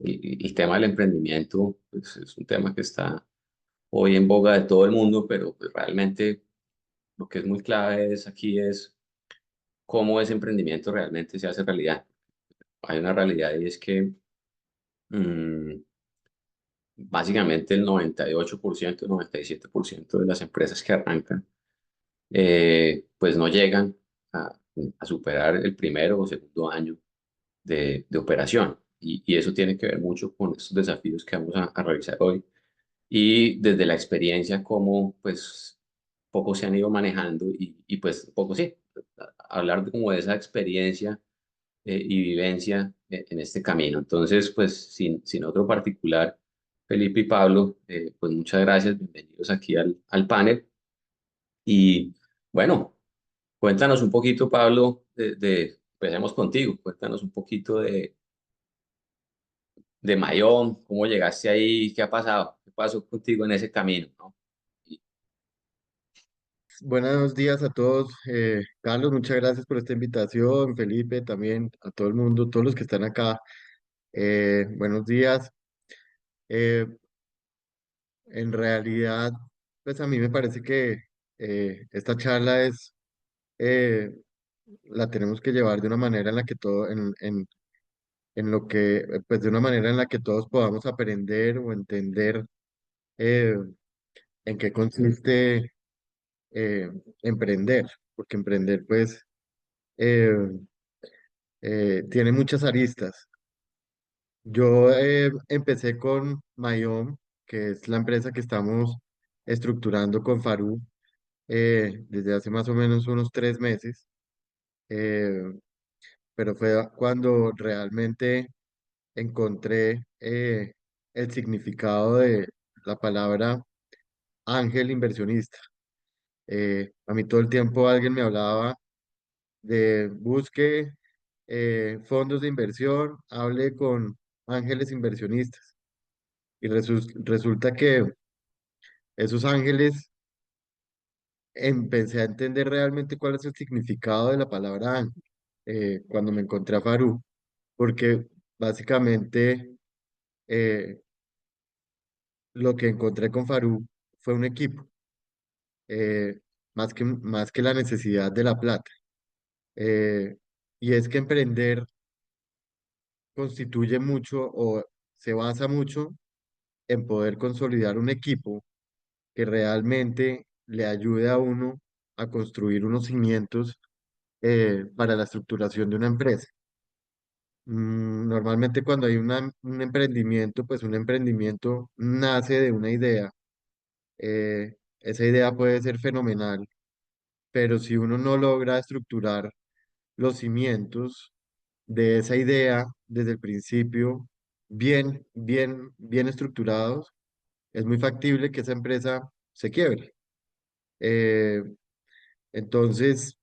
y el tema del emprendimiento pues, es un tema que está hoy en boga de todo el mundo, pero pues, realmente lo que es muy clave es aquí es cómo ese emprendimiento realmente se hace realidad. Hay una realidad y es que mm, básicamente el 98%, 97% de las empresas que arrancan pues no llegan a, a superar el primero o segundo año de operación. Y eso tiene que ver mucho con estos desafíos que vamos a revisar hoy. Y desde la experiencia, cómo pues poco se han ido manejando y pues poco sí, hablar de como de esa experiencia y vivencia en este camino. Entonces, pues sin otro particular, Felipe y Pablo, pues muchas gracias, bienvenidos aquí al panel. Y bueno, cuéntanos un poquito, Pablo, empecemos contigo, cuéntanos un poquito de Mayón, cómo llegaste ahí, qué ha pasado, qué pasó contigo en ese camino, ¿no? Y- Buenos días a todos. Carlos, muchas gracias por esta invitación. Felipe, también a todo el mundo, todos los que están acá. Buenos días. Eh, en realidad, pues a mí me parece que esta charla eh, la tenemos que llevar de una manera en la que en lo que, pues de una manera en la que todos podamos aprender o entender eh, en qué consiste emprender, porque emprender, pues, eh, tiene muchas aristas. Yo empecé con Mayom, que es la empresa que estamos estructurando con Farú desde hace más o menos unos 3 meses, eh, pero fue cuando realmente encontré el significado de la palabra ángel inversionista. A mí todo el tiempo alguien me hablaba de busque fondos de inversión, hable con ángeles inversionistas. Y resulta que esos ángeles empecé a entender realmente cuál es el significado de la palabra ángel cuando me encontré a Farú, porque básicamente eh, lo que encontré con Farú fue un equipo, eh, más que la necesidad de la plata. Eh, y es que emprender constituye mucho o se basa mucho en poder consolidar un equipo que realmente le ayude a uno a construir unos cimientos para la estructuración de una empresa. Normalmente cuando hay un emprendimiento, pues un emprendimiento nace de una idea. Esa idea puede ser fenomenal, pero si uno no logra estructurar los cimientos de esa idea desde el principio, bien estructurados, es muy factible que esa empresa se quiebre. Eh, entonces,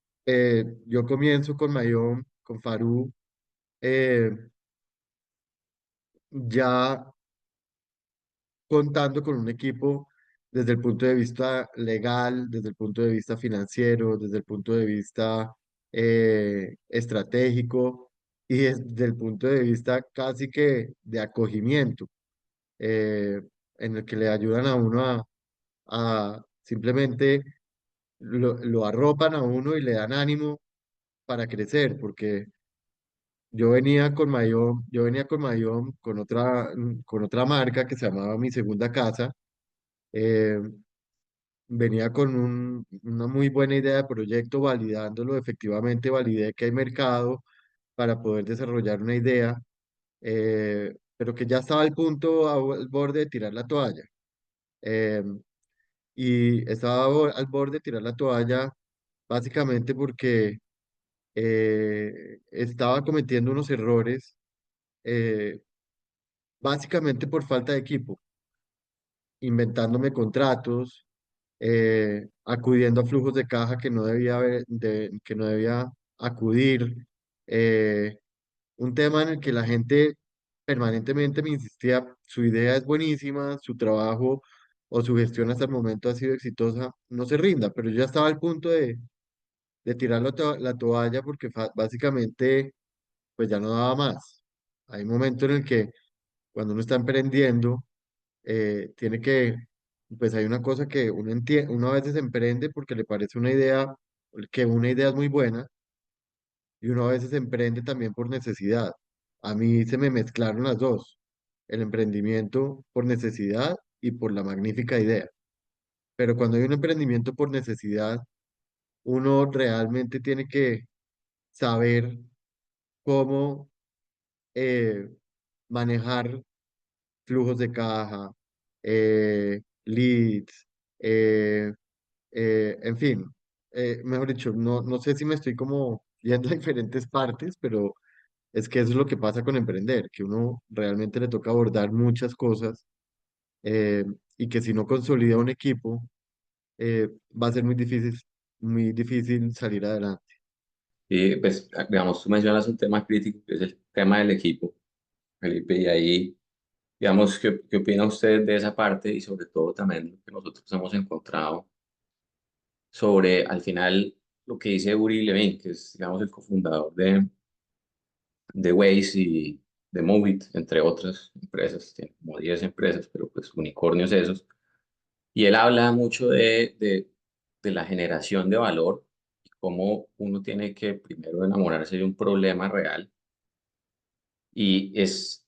yo comienzo con Mayón, con Farú, eh, ya contando con un equipo desde el punto de vista legal, desde el punto de vista financiero, desde el punto de vista estratégico y desde el punto de vista casi que de acogimiento, eh, en el que le ayudan a uno a simplemente lo arropan a uno y le dan ánimo para crecer, porque yo venía con Mayón, con otra marca que se llamaba Mi Segunda Casa. eh, Venía con una muy buena idea de proyecto, validándolo, efectivamente validé que hay mercado para poder desarrollar una idea, pero que ya estaba al punto, al borde de tirar la toalla. Eh, y estaba al borde de tirar la toalla básicamente porque estaba cometiendo unos errores, eh, básicamente por falta de equipo, inventándome contratos, acudiendo a flujos de caja que no debía que no debía acudir. eh, un tema en el que la gente permanentemente me insistía, su idea es buenísima, su trabajo o su gestión hasta el momento ha sido exitosa, no se rinda, pero yo ya estaba al punto de tirar la toalla porque básicamente pues ya no daba más. Hay un momento en el que cuando uno está emprendiendo, tiene que, pues hay una cosa que uno entiende, uno a veces emprende porque le parece una idea, que una idea es muy buena, y uno a veces emprende también por necesidad. A mí se me mezclaron las dos, el emprendimiento por necesidad y por la magnífica idea. Pero cuando hay un emprendimiento por necesidad, uno realmente tiene que saber cómo eh, manejar flujos de caja, leads, eh, en fin, mejor dicho, no sé si me estoy como yendo a diferentes partes, pero es que eso es lo que pasa con emprender, que uno realmente le toca abordar muchas cosas, eh, y que si no consolida un equipo, va a ser muy difícil salir adelante. Y pues, digamos, tú mencionas un tema crítico, que es el tema del equipo, Felipe, y ahí, digamos, ¿qué opina usted de esa parte y sobre todo también lo que nosotros hemos encontrado sobre, al final, lo que dice Uri Levin, que es, digamos, el cofundador de Waze y de Movit, entre otras empresas, tiene como 10 empresas, pero pues unicornios esos. Y él habla mucho de la generación de valor y cómo uno tiene que primero enamorarse de un problema real y es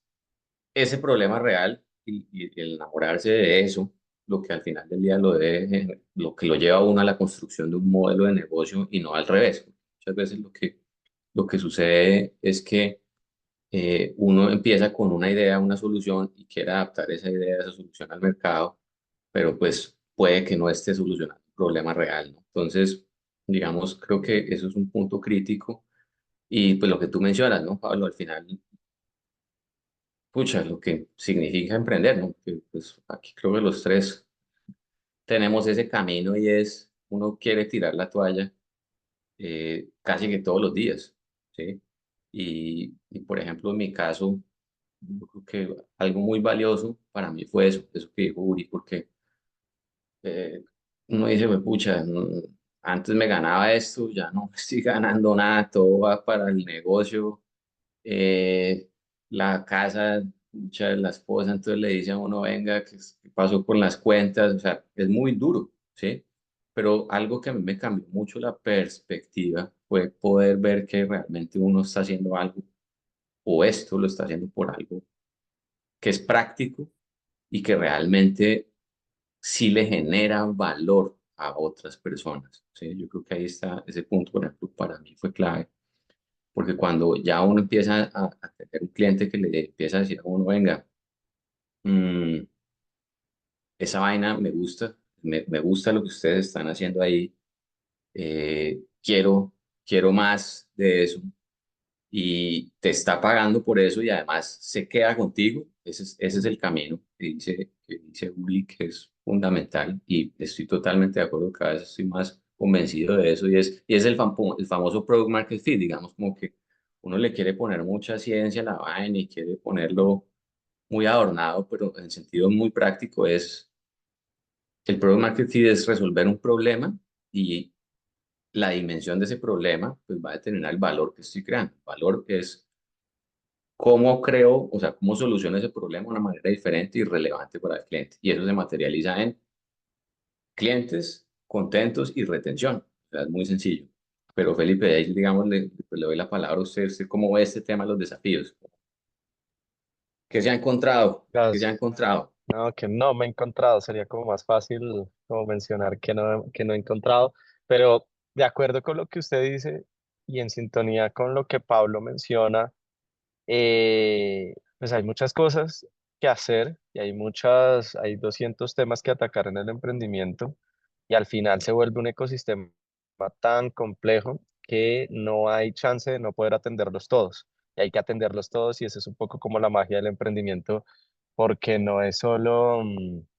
ese problema real y el enamorarse de eso lo que al final del día lo que lo lleva a uno a la construcción de un modelo de negocio y no al revés. Muchas veces lo que sucede es que uno empieza con una idea, una solución y quiere adaptar esa idea, esa solución al mercado, pero pues puede que no esté solucionando un problema real, ¿no? Entonces, digamos, creo que eso es un punto crítico y pues lo que tú mencionas, ¿no, Pablo? Al final, pucha, lo que significa emprender, ¿no? Que, pues aquí creo que los tres tenemos ese camino y es, uno quiere tirar la toalla casi que todos los días, ¿sí? Y, por ejemplo, en mi caso, yo creo que algo muy valioso para mí fue eso que dijo Uri, porque eh, uno dice, pues, pucha, antes me ganaba esto, ya no estoy ganando nada, todo va para el negocio, eh, la casa, pucha, la esposa, entonces le dice a uno, venga, ¿qué pasó con las cuentas? O sea, es muy duro, ¿sí? Pero algo que a mí me cambió mucho la perspectiva fue poder ver que realmente uno está haciendo algo o esto lo está haciendo por algo que es práctico y que realmente sí le genera valor a otras personas. ¿Sí? Yo creo que ahí está ese punto, por ejemplo, para mí fue clave, porque cuando ya uno empieza a tener un cliente que le empieza a decir a uno, venga, mm, esa vaina me gusta, me gusta lo que ustedes están haciendo ahí, quiero más de eso y te está pagando por eso y además se queda contigo, ese es el camino que dice Uri, que es fundamental y estoy totalmente de acuerdo, cada vez estoy más convencido de eso y es el famoso Product Market Fit, digamos, como que uno le quiere poner mucha ciencia a la vaina y quiere ponerlo muy adornado, pero en sentido muy práctico es, el Product Market Fit es resolver un problema y la dimensión de ese problema pues va a determinar el valor que estoy creando. El valor es cómo creo, o sea, cómo soluciono ese problema de una manera diferente y relevante para el cliente. Y eso se materializa en clientes contentos y retención. O sea, es muy sencillo. Pero Felipe, de ahí, digamos, le doy la palabra a usted. ¿Usted cómo ve este tema de los desafíos? ¿Qué se ha encontrado? ¿Qué se ha Gas. encontrado? No, que no me he encontrado, sería como más fácil como mencionar que no he encontrado, pero de acuerdo con lo que usted dice y en sintonía con lo que Pablo menciona, pues hay muchas cosas que hacer y hay 200 temas que atacar en el emprendimiento y al final se vuelve un ecosistema tan complejo que no hay chance de no poder atenderlos todos. Y hay que atenderlos todos y eso es un poco como la magia del emprendimiento, porque no es solo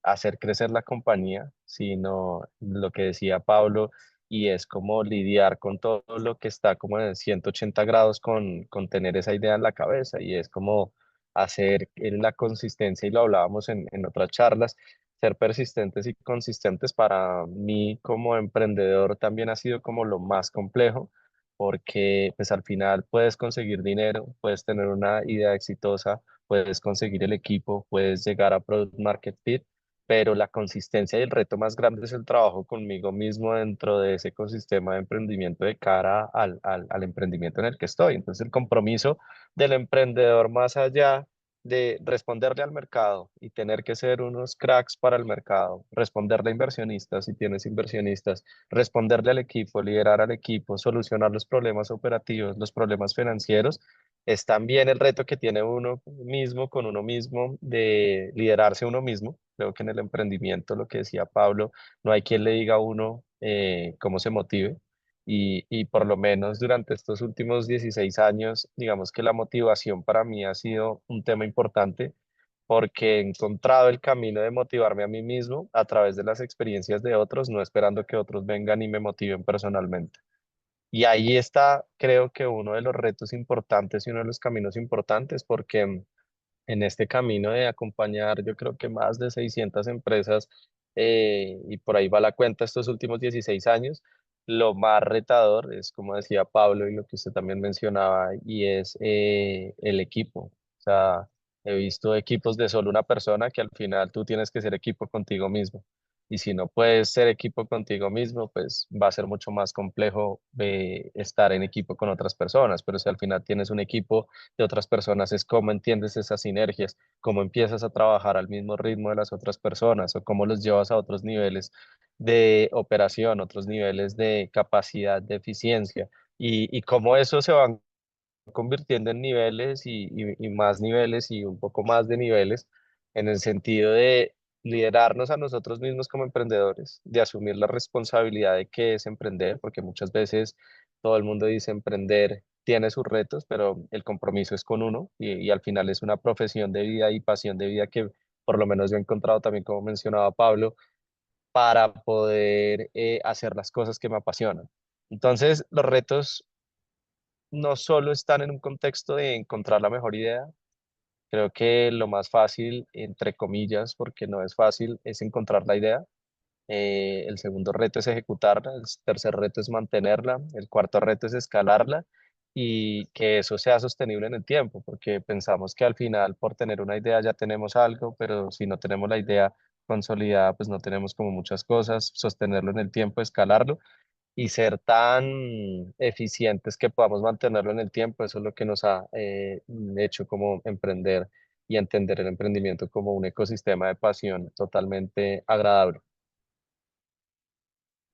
hacer crecer la compañía, sino lo que decía Pablo, y es como lidiar con todo lo que está como en 180 grados con tener esa idea en la cabeza, y es como hacer la consistencia, y lo hablábamos en otras charlas, ser persistentes y consistentes para mí como emprendedor también ha sido como lo más complejo, porque pues al final puedes conseguir dinero, puedes tener una idea exitosa, puedes conseguir el equipo, puedes llegar a Product Market Fit, pero la consistencia y el reto más grande es el trabajo conmigo mismo dentro de ese ecosistema de emprendimiento de cara al emprendimiento en el que estoy. Entonces el compromiso del emprendedor más allá de responderle al mercado y tener que ser unos cracks para el mercado, responderle a inversionistas si tienes inversionistas, responderle al equipo, liderar al equipo, solucionar los problemas operativos, los problemas financieros, es también el reto que tiene uno mismo con uno mismo de liderarse uno mismo. Creo que en el emprendimiento, lo que decía Pablo, no hay quien le diga a uno cómo se motive. Y por lo menos durante estos últimos 16 años, digamos que la motivación para mí ha sido un tema importante porque he encontrado el camino de motivarme a mí mismo a través de las experiencias de otros, no esperando que otros vengan y me motiven personalmente. Y ahí está, creo que uno de los retos importantes y uno de los caminos importantes, porque en este camino de acompañar, yo creo que más de 600 empresas, y por ahí va la cuenta estos últimos 16 años, lo más retador es, como decía Pablo y lo que usted también mencionaba, y es el equipo. O sea, he visto equipos de solo una persona que al final tú tienes que ser equipo contigo mismo. Y si no puedes ser equipo contigo mismo, pues va a ser mucho más complejo estar en equipo con otras personas. Pero si al final tienes un equipo de otras personas, es cómo entiendes esas sinergias, cómo empiezas a trabajar al mismo ritmo de las otras personas o cómo los llevas a otros niveles de operación, otros niveles de capacidad, de eficiencia y cómo eso se va convirtiendo en niveles y más niveles y un poco más de niveles en el sentido de liderarnos a nosotros mismos como emprendedores, de asumir la responsabilidad de qué es emprender, porque muchas veces todo el mundo dice emprender tiene sus retos, pero el compromiso es con uno y al final es una profesión de vida y pasión de vida que por lo menos yo he encontrado también, como mencionaba Pablo, para poder hacer las cosas que me apasionan. Entonces, los retos no solo están en un contexto de encontrar la mejor idea. Creo que lo más fácil, entre comillas, porque no es fácil, es encontrar la idea. El segundo reto es ejecutarla, el tercer reto es mantenerla, el cuarto reto es escalarla y que eso sea sostenible en el tiempo, porque pensamos que al final por tener una idea ya tenemos algo, pero si no tenemos la idea consolidada, pues no tenemos como muchas cosas, sostenerlo en el tiempo, escalarlo y ser tan eficientes que podamos mantenerlo en el tiempo. Eso es lo que nos ha hecho como emprender y entender el emprendimiento como un ecosistema de pasión totalmente agradable.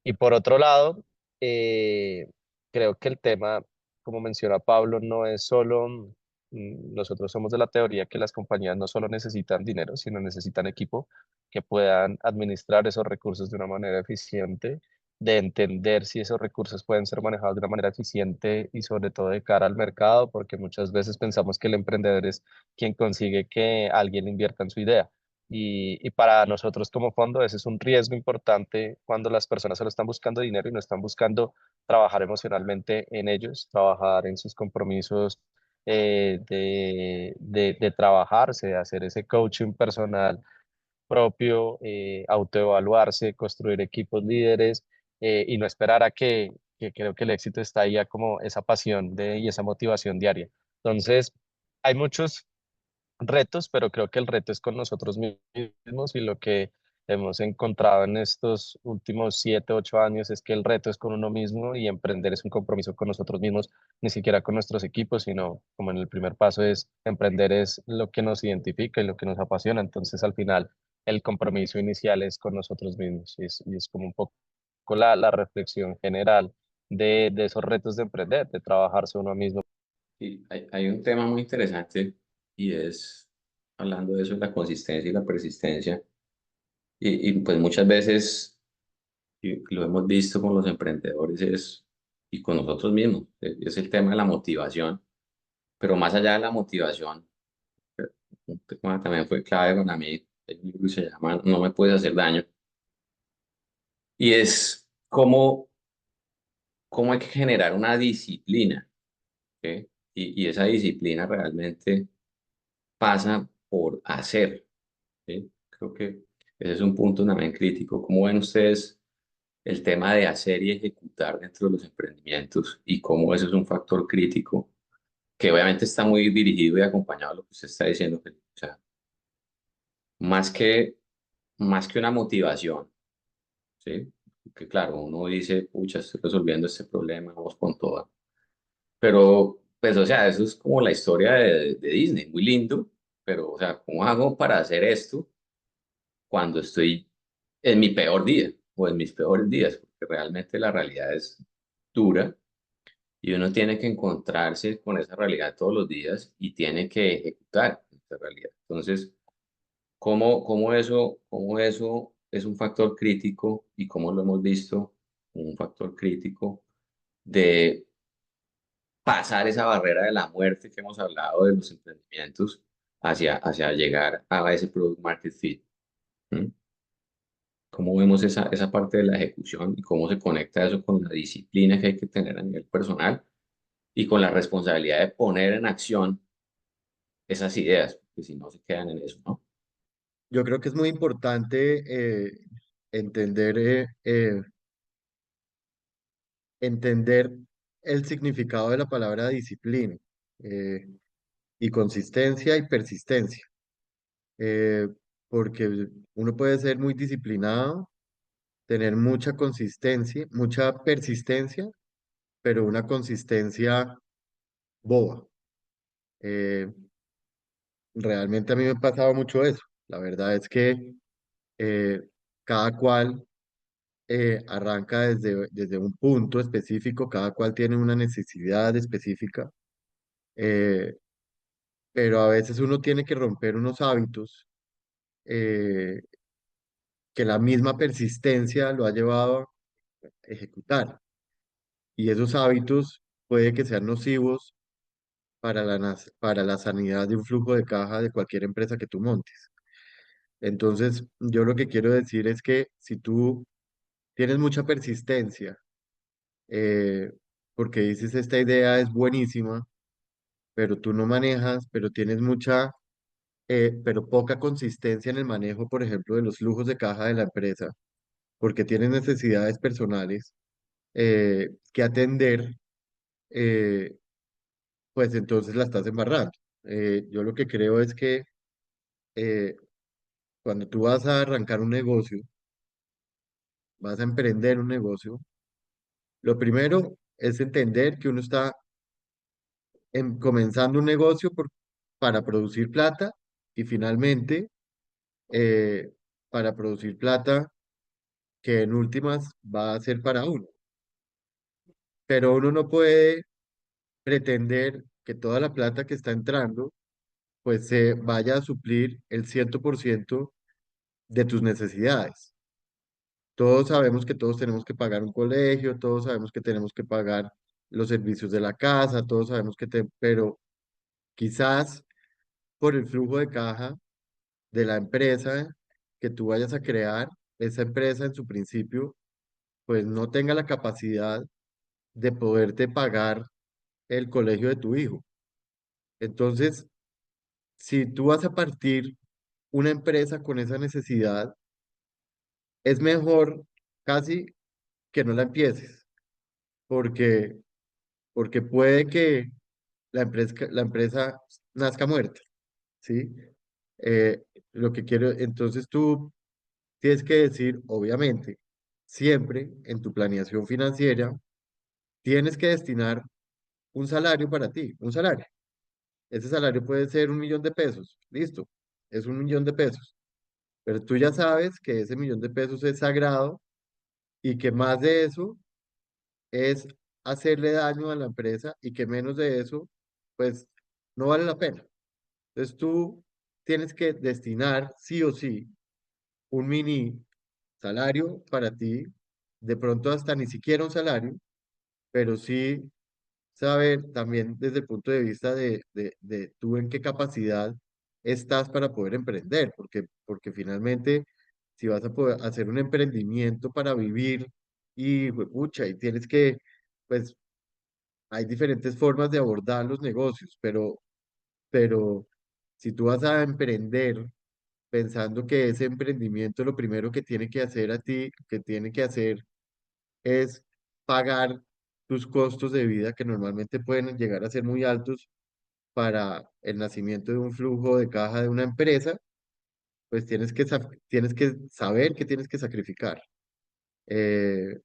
Y por otro lado, eh, creo que el tema, como menciona Pablo, no es solo, nosotros somos de la teoría que las compañías no solo necesitan dinero, sino necesitan equipo que puedan administrar esos recursos de una manera eficiente, de entender si esos recursos pueden ser manejados de una manera eficiente y sobre todo de cara al mercado, porque muchas veces pensamos que el emprendedor es quien consigue que alguien invierta en su idea y para nosotros como fondo ese es un riesgo importante cuando las personas solo están buscando dinero y no están buscando trabajar emocionalmente en ellos, trabajar en sus compromisos de trabajarse, de hacer ese coaching personal propio, autoevaluarse, construir equipos líderes y no esperar a que creo que el éxito está ahí a como esa pasión y esa motivación diaria. Entonces, hay muchos retos, pero creo que el reto es con nosotros mismos y lo que hemos encontrado en estos últimos 7, 8 años es que el reto es con uno mismo y emprender es un compromiso con nosotros mismos, ni siquiera con nuestros equipos, sino como en el primer paso es emprender es lo que nos identifica y lo que nos apasiona. Entonces al final el compromiso inicial es con nosotros mismos y es como un poco la reflexión general de esos retos de emprender, de trabajarse uno mismo. Y hay un tema muy interesante y es, hablando de eso, la consistencia y la persistencia. Pues muchas veces, y lo hemos visto con los emprendedores y con nosotros mismos, es el tema de la motivación, pero más allá de la motivación, un tema también fue clave para mí, hay un libro que se llama No me puedes hacer daño, y es cómo hay que generar una disciplina, ¿ok? Y esa disciplina realmente pasa por hacer, ¿sí? Creo que ese es un punto también crítico. ¿Cómo ven ustedes el tema de hacer y ejecutar dentro de los emprendimientos y cómo eso es un factor crítico que obviamente está muy dirigido y acompañado de lo que usted está diciendo, o sea, más que, más que una motivación, ¿sí? Que claro, uno dice, pucha, estoy resolviendo este problema, vamos con toda. Pero, pues, o sea, eso es como la historia de Disney, muy lindo, pero, o sea, ¿cómo hago para hacer esto cuando estoy en mi peor día o en mis peores días? Porque realmente la realidad es dura y uno tiene que encontrarse con esa realidad todos los días y tiene que ejecutar esa realidad. Entonces, cómo eso es un factor crítico y cómo lo hemos visto, un factor crítico de pasar esa barrera de la muerte que hemos hablado de los emprendimientos hacia llegar a ese product market fit? ¿Mm? ¿Cómo vemos esa parte de la ejecución y cómo se conecta eso con la disciplina que hay que tener a nivel personal y con la responsabilidad de poner en acción esas ideas? Porque si no se quedan en eso, ¿no? Yo creo que es muy importante entender, entender el significado de la palabra disciplina, eh, y consistencia y persistencia, eh, porque uno puede ser muy disciplinado, tener mucha consistencia, mucha persistencia, pero una consistencia boba. Eh, Realmente a mí me ha pasado mucho eso. La verdad es que eh, cada cual arranca desde un punto específico, cada cual tiene una necesidad específica, eh, pero a veces uno tiene que romper unos hábitos eh, que la misma persistencia lo ha llevado a ejecutar. Y esos hábitos puede que sean nocivos para para la sanidad de un flujo de caja de cualquier empresa que tú montes. Entonces, yo lo que quiero decir es que si tú tienes mucha persistencia, eh, porque dices esta idea es buenísima, pero tú no manejas, pero tienes pero poca consistencia en el manejo, por ejemplo, de los flujos de caja de la empresa, porque tienes necesidades personales que atender, eh, pues entonces la estás embarrando. Yo lo que creo es que eh, cuando tú vas a arrancar un negocio, vas a emprender un negocio, lo primero es entender que uno está comenzando un negocio para producir plata y finalmente eh, para producir plata que en últimas va a ser para uno. Pero uno no puede pretender que toda la plata que está entrando pues se vaya a suplir el 100% de tus necesidades. Todos sabemos que todos tenemos que pagar un colegio, todos sabemos que tenemos que pagar los servicios de la casa, todos sabemos pero quizás por el flujo de caja de la empresa que tú vayas a crear, esa empresa en su principio, pues no tenga la capacidad de poderte pagar el colegio de tu hijo. Entonces, si tú vas a partir una empresa con esa necesidad, es mejor casi que no la empieces, porque, porque puede que la empresa nazca muerta, ¿sí? Eh, lo que quiero, entonces tú tienes que decir, obviamente, siempre en tu planeación financiera, tienes que destinar un salario para ti, un salario. Ese salario puede ser 1 millón de pesos, listo, es 1 millón de pesos, pero tú ya sabes que ese 1 millón de pesos es sagrado y que más de eso es hacerle daño a la empresa y que menos de eso, pues no vale la pena. Entonces tú tienes que destinar sí o sí un mini salario para ti, de pronto hasta ni siquiera un salario, pero sí saber también desde el punto de vista de tú en qué capacidad estás para poder emprender, porque finalmente si vas a poder hacer un emprendimiento para vivir y pucha, y tienes que, pues hay diferentes formas de abordar los negocios, pero si tú vas a emprender pensando que ese emprendimiento lo primero que tiene que hacer a ti, que tiene que hacer es pagar tus costos de vida que normalmente pueden llegar a ser muy altos para el nacimiento de un flujo de caja de una empresa, pues tienes que saber que tienes que sacrificar. Eh,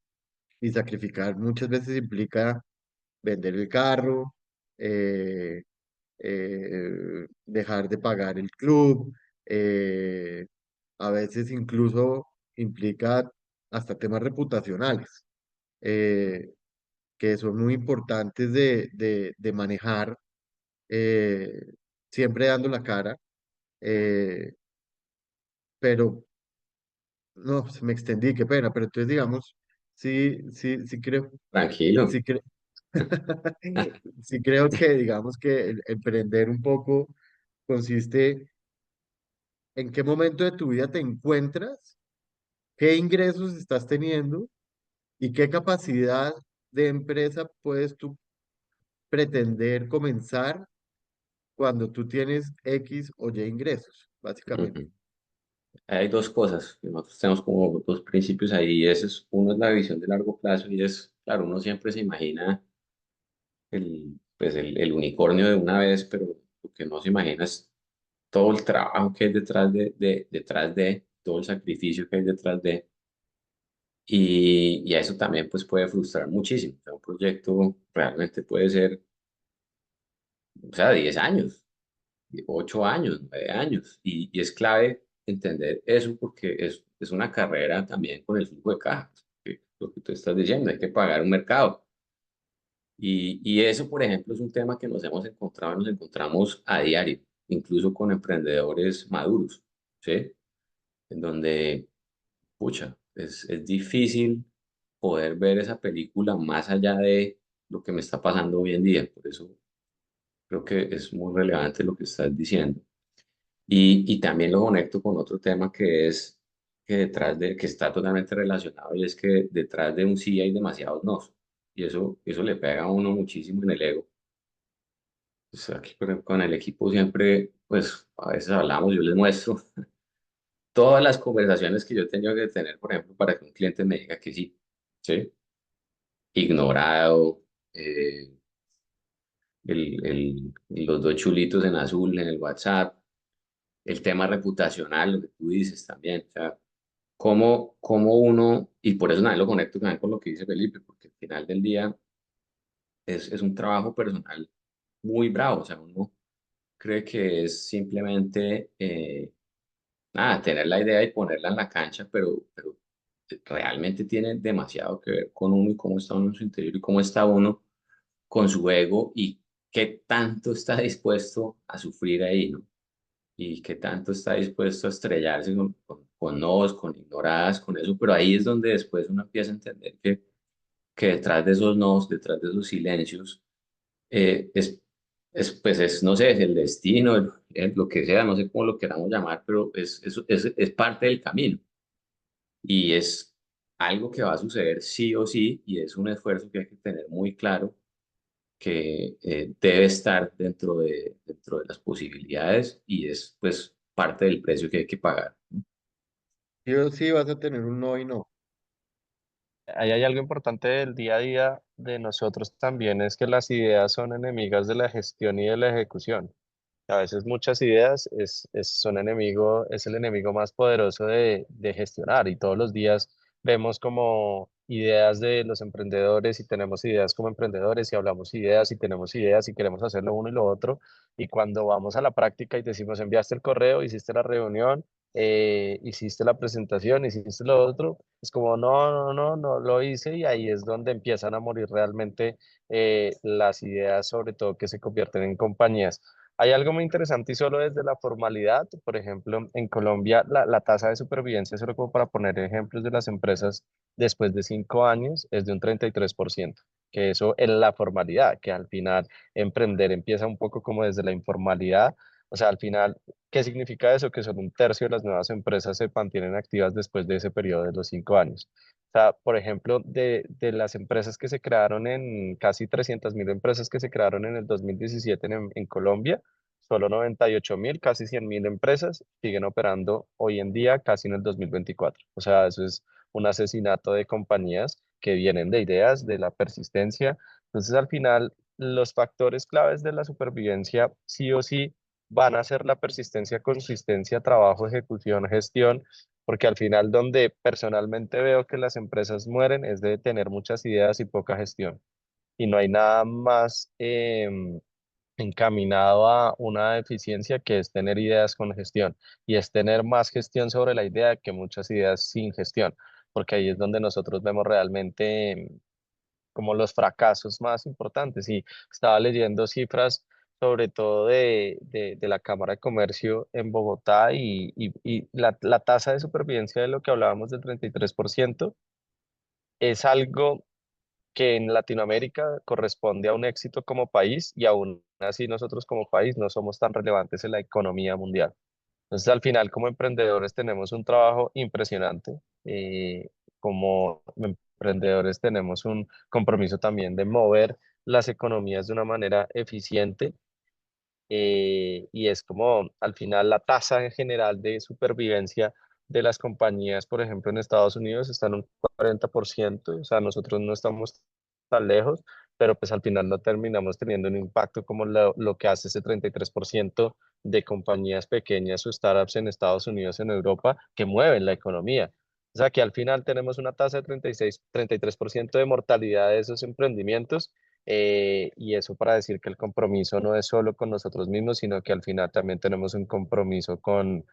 y sacrificar muchas veces implica vender el carro, eh, dejar de pagar el club, eh, a veces incluso implica hasta temas reputacionales, eh, que son muy importantes de manejar, eh, siempre dando la cara, eh, pero no, se me extendí, qué pena, pero entonces digamos, sí creo, Tranquilo. sí creo, sí creo que digamos que el emprender un poco consiste en qué momento de tu vida te encuentras, qué ingresos estás teniendo y qué capacidad de empresa puedes tú pretender comenzar cuando tú tienes X o Y ingresos, básicamente. Ujú. Hay dos cosas, que nosotros tenemos como dos principios ahí, uno es la visión de largo plazo y es, claro, uno siempre se imagina el unicornio de una vez, pero lo que no se imagina es todo el trabajo que hay detrás de, todo el sacrificio que hay detrás de, y a eso también pues puede frustrar muchísimo. O sea, un proyecto realmente puede ser, o sea, 10 años, 8 años, 9 años, y es clave entender eso porque es una carrera también con el flujo de caja, lo que tú estás diciendo, hay que pagar un mercado. Y eso, por ejemplo, es un tema que nos hemos encontrado, nos encontramos a diario, incluso con emprendedores maduros, ¿sí? En donde, pucha, es difícil poder ver esa película más allá de lo que me está pasando hoy en día. Por eso creo que es muy relevante lo que estás diciendo. Y también lo conecto con otro tema que es que que está totalmente relacionado y es que detrás de un sí hay demasiados nos. Y eso le pega a uno muchísimo en el ego. Pues aquí con el equipo siempre, pues a veces hablamos, yo les muestro todas las conversaciones que yo he tenido que tener, por ejemplo, para que un cliente me diga que sí, ¿sí? Ignorado, eh, los dos chulitos en azul en el WhatsApp, el tema reputacional, lo que tú dices también, o sea, cómo uno, y por eso también lo conecto también con lo que dice Felipe, porque al final del día es un trabajo personal muy bravo, o sea, uno cree que es simplemente, nada, tener la idea y ponerla en la cancha, pero realmente tiene demasiado que ver con uno y cómo está uno en su interior y cómo está uno con su ego y qué tanto está dispuesto a sufrir ahí, ¿no? Y qué tanto está dispuesto a estrellarse con nos, con ignoradas, con eso, pero ahí es donde después uno empieza a entender que detrás de esos nos, detrás de esos silencios, eh, es, pues es, no sé, es el destino, lo que sea, no sé cómo lo queramos llamar, pero es parte del camino y es algo que va a suceder sí o sí y es un esfuerzo que hay que tener muy claro que debe estar dentro de las posibilidades y es pues parte del precio que hay que pagar. Sí o sí vas a tener un no y no. Ahí hay algo importante del día a día de nosotros también, es que las ideas son enemigas de la gestión y de la ejecución. A veces muchas ideas son es el enemigo más poderoso de gestionar y todos los días vemos como ideas de los emprendedores y tenemos ideas como emprendedores y hablamos ideas y tenemos ideas y queremos hacer lo uno y lo otro y cuando vamos a la práctica y decimos enviaste el correo, hiciste la reunión, hiciste la presentación, hiciste lo otro, es como no lo hice y ahí es donde empiezan a morir realmente las ideas, sobre todo que se convierten en compañías. Hay algo muy interesante y solo desde la formalidad, por ejemplo, en Colombia la tasa de supervivencia, solo como para poner ejemplos de las empresas, después de 5 años es de un 33%, que eso es la formalidad, que al final emprender empieza un poco como desde la informalidad, o sea, al final, ¿qué significa eso? Que solo un tercio de las nuevas empresas se mantienen activas después de ese periodo de los 5 años. O sea, por ejemplo, de las empresas que se crearon en casi 300.000 empresas que se crearon en el 2017 en Colombia, solo 98.000, casi 100.000 empresas siguen operando hoy en día, casi en el 2024. O sea, eso es un asesinato de compañías que vienen de ideas, de la persistencia. Entonces, al final, los factores claves de la supervivencia sí o sí van a ser la persistencia, consistencia, trabajo, ejecución, gestión, porque al final donde personalmente veo que las empresas mueren es de tener muchas ideas y poca gestión. Y no hay nada más encaminado a una eficiencia que es tener ideas con gestión y es tener más gestión sobre la idea que muchas ideas sin gestión, porque ahí es donde nosotros vemos realmente como los fracasos más importantes. Y estaba leyendo cifras sobre todo de la Cámara de Comercio en Bogotá y la tasa de supervivencia de lo que hablábamos del 33% es algo que en Latinoamérica corresponde a un éxito como país y aún así nosotros como país no somos tan relevantes en la economía mundial. Entonces al final como emprendedores tenemos un trabajo impresionante. Como emprendedores tenemos un compromiso también de mover las economías de una manera eficiente y es como al final la tasa en general de supervivencia de las compañías, por ejemplo, en Estados Unidos está en un 40%, o sea, nosotros no estamos tan lejos, pero pues al final no terminamos teniendo un impacto como lo que hace ese 33% de compañías pequeñas o startups en Estados Unidos, en Europa, que mueven la economía. O sea, que al final tenemos una tasa de 33% de mortalidad de esos emprendimientos y eso para decir que el compromiso no es solo con nosotros mismos, sino que al final también tenemos un compromiso con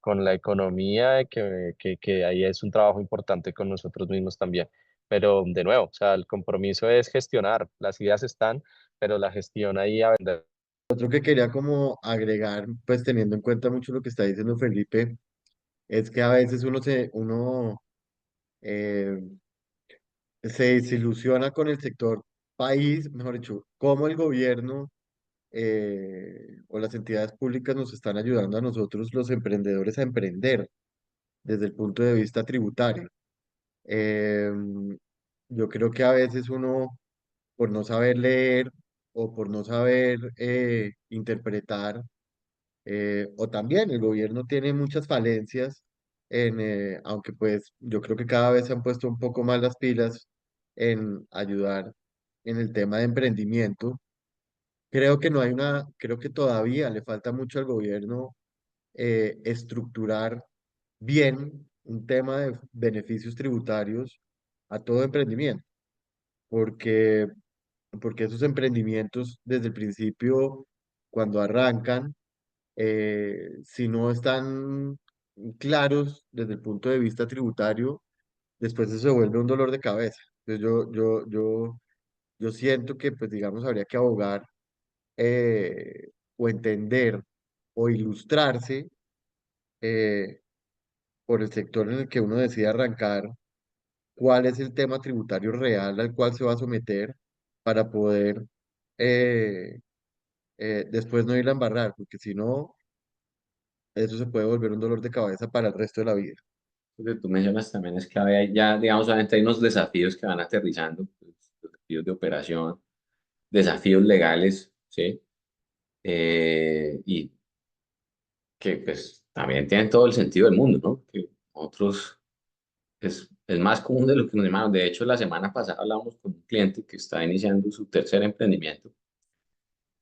la economía, que ahí es un trabajo importante con nosotros mismos también. Pero de nuevo, o sea, el compromiso es gestionar, las ideas están, pero la gestión ahí a vender. Otro que quería como agregar, pues teniendo en cuenta mucho lo que está diciendo Felipe, es que a veces eh, se desilusiona con el sector país, mejor dicho, cómo el gobierno o las entidades públicas nos están ayudando a nosotros, los emprendedores, a emprender desde el punto de vista tributario. Eh, yo creo que a veces uno, por no saber leer o por no saber interpretar, o también el gobierno tiene muchas falencias aunque pues yo creo que cada vez se han puesto un poco más las pilas en ayudar en el tema de emprendimiento. Creo que todavía le falta mucho al gobierno estructurar bien un tema de beneficios tributarios a todo emprendimiento, porque, porque esos emprendimientos desde el principio, cuando arrancan, si no están claros desde el punto de vista tributario, después eso se vuelve un dolor de cabeza. Entonces yo siento que, pues digamos, habría que abogar o entender o ilustrarse eh, por el sector en el que uno decide arrancar, cuál es el tema tributario real al cual se va a someter para poder eh, después no ir a embarrar, porque si no, eso se puede volver un dolor de cabeza para el resto de la vida. Lo que tú mencionas también es clave. Ya, digamos, obviamente hay unos desafíos que van aterrizando, pues, desafíos de operación, desafíos legales, ¿sí? Y que pues también tienen todo el sentido del mundo, ¿no? Que otros es más común de lo que nos llamaron. De hecho, la semana pasada hablábamos con un cliente que está iniciando su tercer emprendimiento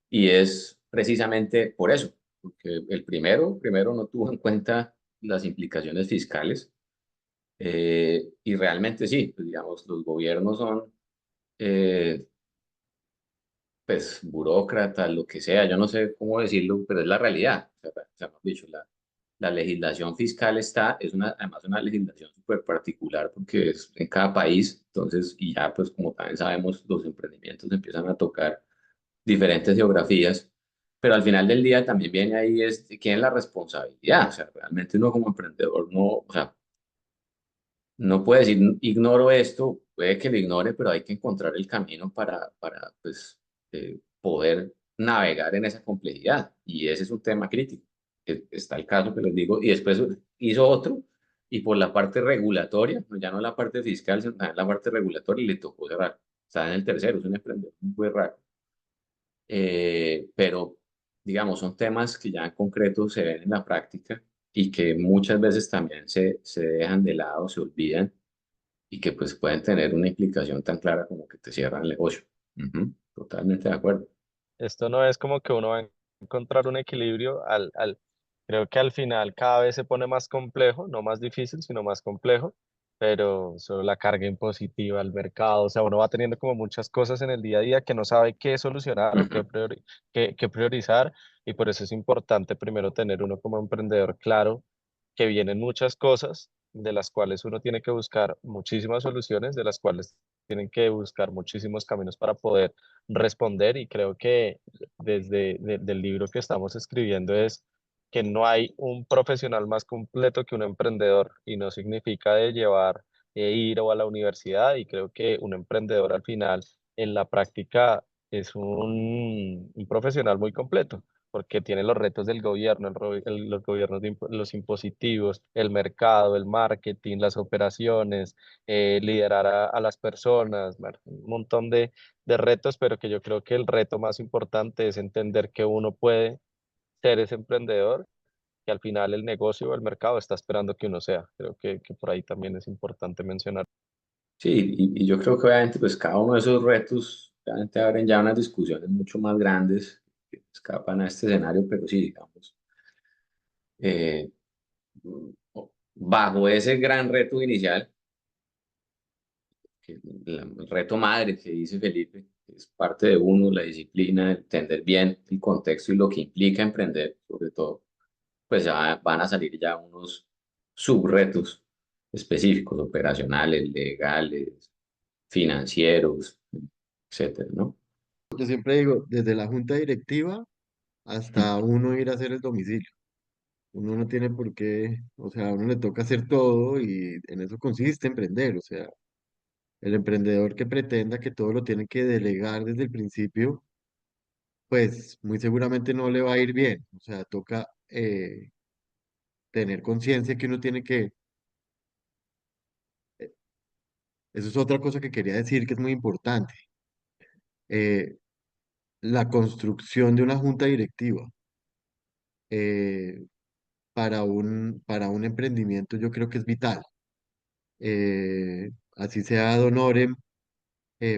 y es precisamente por eso, porque el primero no tuvo en cuenta las implicaciones fiscales y realmente sí, pues, digamos, los gobiernos son eh, pues burócratas, lo que sea, yo no sé cómo decirlo, pero es la realidad. O sea, mejor dicho, la legislación fiscal además una legislación súper particular porque es en cada país, entonces, y ya pues como también sabemos, los emprendimientos empiezan a tocar diferentes geografías, pero al final del día también viene ahí es de quién es la responsabilidad, o sea, realmente uno como emprendedor no, o sea, no puede decir ignoro esto, puede que lo ignore, pero hay que encontrar el camino para pues, poder navegar en esa complejidad. Y ese es un tema crítico. Está el caso que les digo, y después hizo otro, y por la parte regulatoria, ya no la parte fiscal, sino también la parte regulatoria, y le tocó cerrar. Está en el tercero, es un emprendedor muy raro. Pero, digamos, son temas que ya en concreto se ven en la práctica y que muchas veces también se dejan de lado, se olvidan y que pues pueden tener una implicación tan clara como que te cierran el negocio. Ujú, totalmente de acuerdo. Esto no es como que uno va a encontrar un equilibrio creo que al final cada vez se pone más complejo, no más difícil, sino más complejo, pero solo la carga impositiva, el mercado, o sea, uno va teniendo como muchas cosas en el día a día que no sabe qué solucionar o Ujú. qué priorizar, y por eso es importante primero tener uno como emprendedor claro que vienen muchas cosas de las cuales uno tiene que buscar muchísimas soluciones, de las cuales tienen que buscar muchísimos caminos para poder responder, y creo que del libro que estamos escribiendo es que no hay un profesional más completo que un emprendedor, y no significa de llevar ir o a la universidad, y creo que un emprendedor al final en la práctica es un profesional muy completo porque tiene los retos del gobierno, los gobiernos los impositivos, el mercado, el marketing, las operaciones, liderar a las personas, bueno, un montón de retos, pero que yo creo que el reto más importante es entender que uno puede ser ese emprendedor, que al final el negocio o el mercado está esperando que uno sea. Creo que por ahí también es importante mencionar. Sí, y yo creo que obviamente pues cada uno de esos retos obviamente abren ya unas discusiones mucho más grandes que escapan a este escenario, pero sí, digamos, eh, bajo ese gran reto inicial, el reto madre que dice Felipe, que es parte de uno, la disciplina, entender bien el contexto y lo que implica emprender, sobre todo, pues ya van a salir ya unos subretos específicos, operacionales, legales, financieros, etcétera, ¿no? Yo siempre digo, desde la junta directiva hasta uno ir a hacer el domicilio. Uno no tiene por qué, o sea, a uno le toca hacer todo y en eso consiste emprender. O sea, el emprendedor que pretenda que todo lo tiene que delegar desde el principio, pues muy seguramente no le va a ir bien. O sea, toca tener conciencia que uno tiene que, eso es otra cosa que quería decir que es muy importante, eh, la construcción de una junta directiva. eh, para un emprendimiento yo creo que es vital. Así sea ad honorem,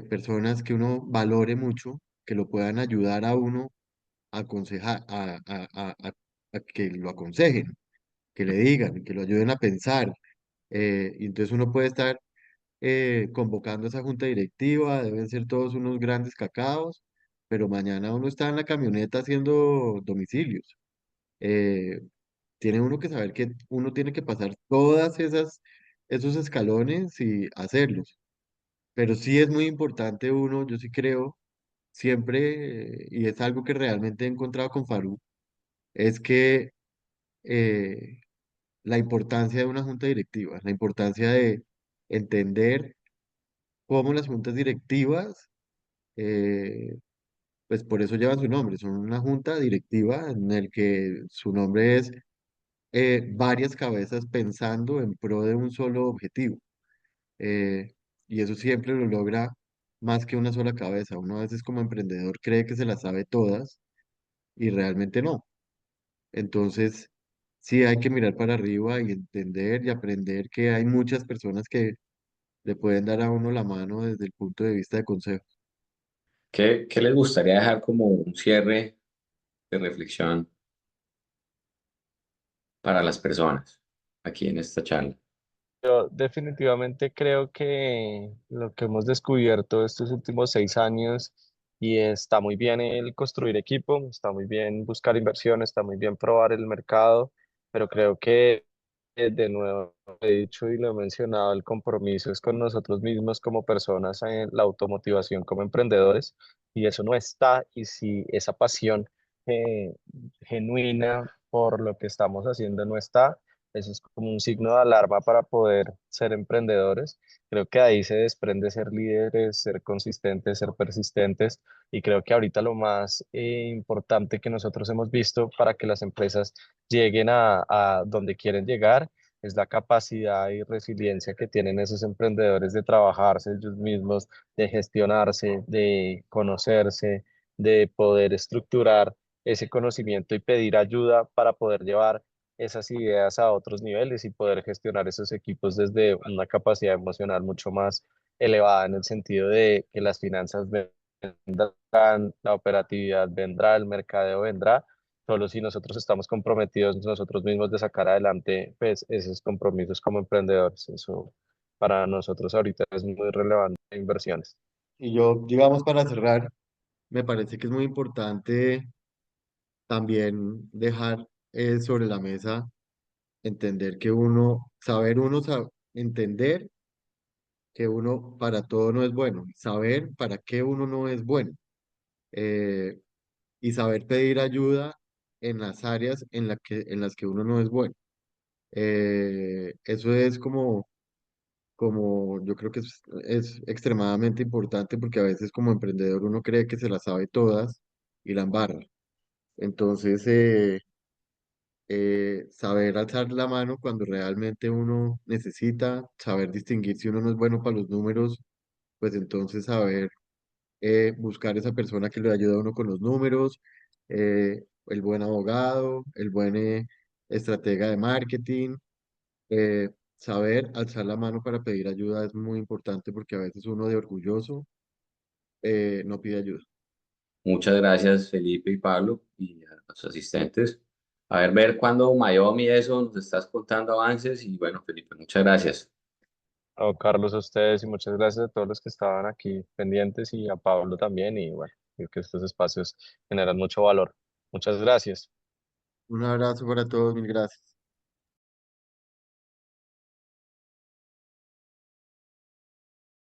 personas que uno valore mucho, que lo puedan ayudar a uno a aconsejar, a que lo aconsejen, que le digan, que lo ayuden a pensar. Y entonces uno puede estar convocando a esa junta directiva, deben ser todos unos grandes cacaos, pero mañana uno está en la camioneta haciendo domicilios. Eh, Tiene uno que saber que uno tiene que pasar esos escalones y hacerlos. Pero sí es muy importante uno, yo sí creo, siempre, y es algo que realmente he encontrado con Farú, es que eh, la importancia de una junta directiva, la importancia de entender cómo las juntas directivas, eh, pues por eso llevan su nombre, son una junta directiva en el que su nombre es varias cabezas pensando en pro de un solo objetivo. eh, y eso siempre lo logra más que una sola cabeza. Uno a veces como emprendedor cree que se las sabe todas y realmente no. Entonces, sí hay que mirar para arriba y entender y aprender que hay muchas personas que le pueden dar a uno la mano desde el punto de vista de consejo. ¿Qué les gustaría dejar como un cierre de reflexión para las personas aquí en esta charla? Yo definitivamente creo que lo que hemos descubierto estos últimos 6 años, y está muy bien el construir equipo, está muy bien buscar inversiones, está muy bien probar el mercado, pero creo que de nuevo he dicho y lo he mencionado, el compromiso es con nosotros mismos como personas, la automotivación como emprendedores, y eso no está, y si esa pasión eh, genuina por lo que estamos haciendo no está, eso es como un signo de alarma para poder ser emprendedores. Creo que ahí se desprende ser líderes, ser consistentes, ser persistentes. Y creo que ahorita lo más importante que nosotros hemos visto para que las empresas lleguen a donde quieren llegar es la capacidad y resiliencia que tienen esos emprendedores de trabajarse ellos mismos, de gestionarse, de conocerse, de poder estructurar ese conocimiento y pedir ayuda para poder llevar esas ideas a otros niveles y poder gestionar esos equipos desde una capacidad emocional mucho más elevada en el sentido de que las finanzas vendrán, la operatividad vendrá, el mercadeo vendrá, solo si nosotros estamos comprometidos nosotros mismos de sacar adelante pues, esos compromisos como emprendedores. Eso para nosotros ahorita es muy relevante en inversiones. Y yo, digamos, para cerrar, me parece que es muy importante también dejar sobre la mesa, entender que entender que uno para todo no es bueno, saber para qué uno no es bueno, eh, y saber pedir ayuda en las áreas en las que uno no es bueno. Eso es como yo creo que es extremadamente importante porque a veces como emprendedor uno cree que se las sabe todas y la embarra. Entonces, saber alzar la mano cuando realmente uno necesita, saber distinguir si uno no es bueno para los números, pues entonces saber buscar esa persona que le ayuda a uno con los números, el buen abogado, el buen estratega de marketing, saber alzar la mano para pedir ayuda es muy importante porque a veces uno de orgulloso no pide ayuda. Muchas gracias, Felipe y Pablo, y a los asistentes. A ver cuándo Miami y eso nos estás contando avances. Y bueno, Felipe, muchas gracias. A Carlos, a ustedes y muchas gracias a todos los que estaban aquí pendientes y a Pablo también. Y bueno, creo que estos espacios generan mucho valor. Muchas gracias. Un abrazo para todos, mil gracias.